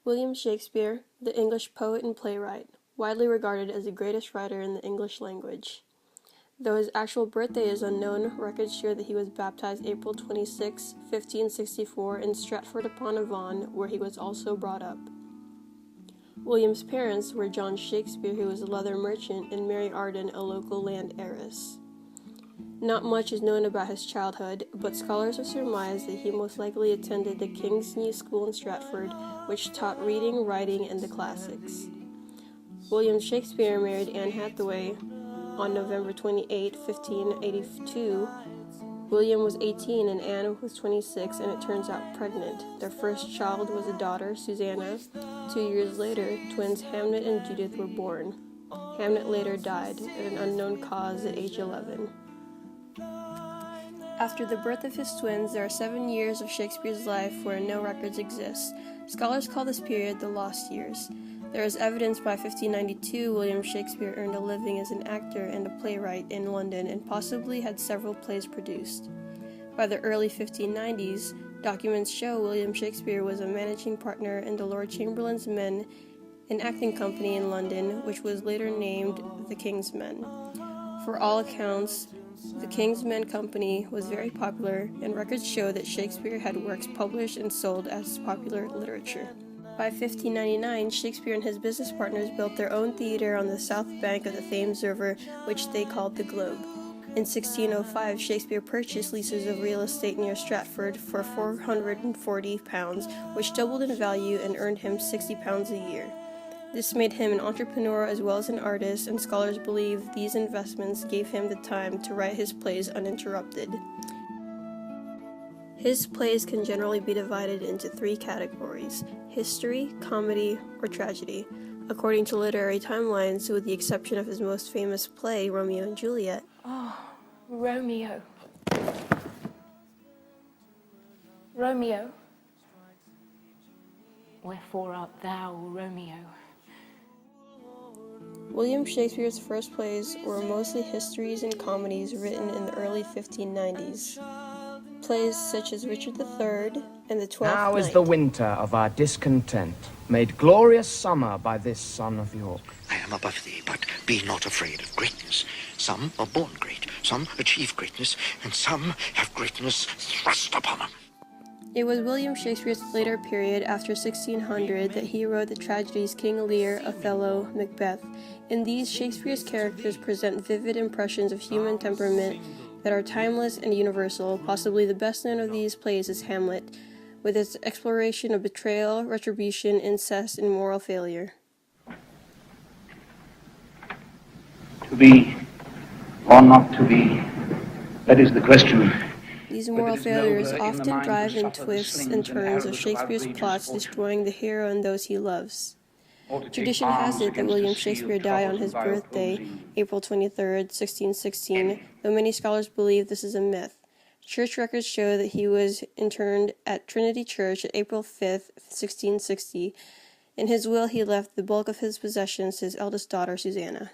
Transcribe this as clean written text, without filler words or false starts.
William Shakespeare, the English poet and playwright, widely regarded as the greatest writer in the English language. Though his actual birthday is unknown, records show that he was baptized April 26, 1564 in Stratford-upon-Avon, where he was also brought up. William's parents were John Shakespeare, who was a leather merchant, and Mary Arden, a local land heiress. Not much is known about his childhood, but scholars have surmised that he most likely attended the King's New School in Stratford, which taught reading, writing, and the classics. William Shakespeare married Anne Hathaway on November 28, 1582. William was 18 and Anne was 26, and it turns out pregnant. Their first child was a daughter, Susanna. 2 years later, twins Hamnet and Judith were born. Hamnet later died at an unknown cause at age 11. After the birth of his twins, there are 7 years of Shakespeare's life where no records exist. Scholars call this period the lost years. There is evidence by 1592 William Shakespeare earned a living as an actor and a playwright in London and possibly had several plays produced. By the early 1590s, documents show William Shakespeare was a managing partner in the Lord Chamberlain's Men, an acting company in London, which was later named the King's Men. For all accounts, the King's Men Company was very popular, and records show that Shakespeare had works published and sold as popular literature. By 1599, Shakespeare and his business partners built their own theater on the south bank of the Thames River, which they called the Globe. In 1605, Shakespeare purchased leases of real estate near Stratford for £440, which doubled in value and earned him £60 a year. This made him an entrepreneur as well as an artist, and scholars believe these investments gave him the time to write his plays uninterrupted. His plays can generally be divided into 3 categories: history, comedy, or tragedy. According to literary timelines, with the exception of his most famous play, Romeo and Juliet. Oh, Romeo. Romeo. Wherefore art thou, Romeo? William Shakespeare's first plays were mostly histories and comedies written in the early 1590s. Plays such as Richard III and The Twelfth Night. Now is the winter of our discontent made glorious summer by this son of York. I am above thee, but be not afraid of greatness. Some are born great, some achieve greatness, and some have greatness thrust upon them. It was William Shakespeare's later period, after 1600, that he wrote the tragedies King Lear, Othello, Macbeth. In these, Shakespeare's characters present vivid impressions of human temperament that are timeless and universal. Possibly the best known of these plays is Hamlet, with its exploration of betrayal, retribution, incest, and moral failure. To be or not to be, that is the question. These moral failures often drive in twists and turns of Shakespeare's plots, destroying the hero and those he loves. Tradition has it that William Shakespeare died on his birthday, April 23, 1616, though many scholars believe this is a myth. Church records show that he was interred at Trinity Church on April 5, 1660. In his will, he left the bulk of his possessions to his eldest daughter, Susanna.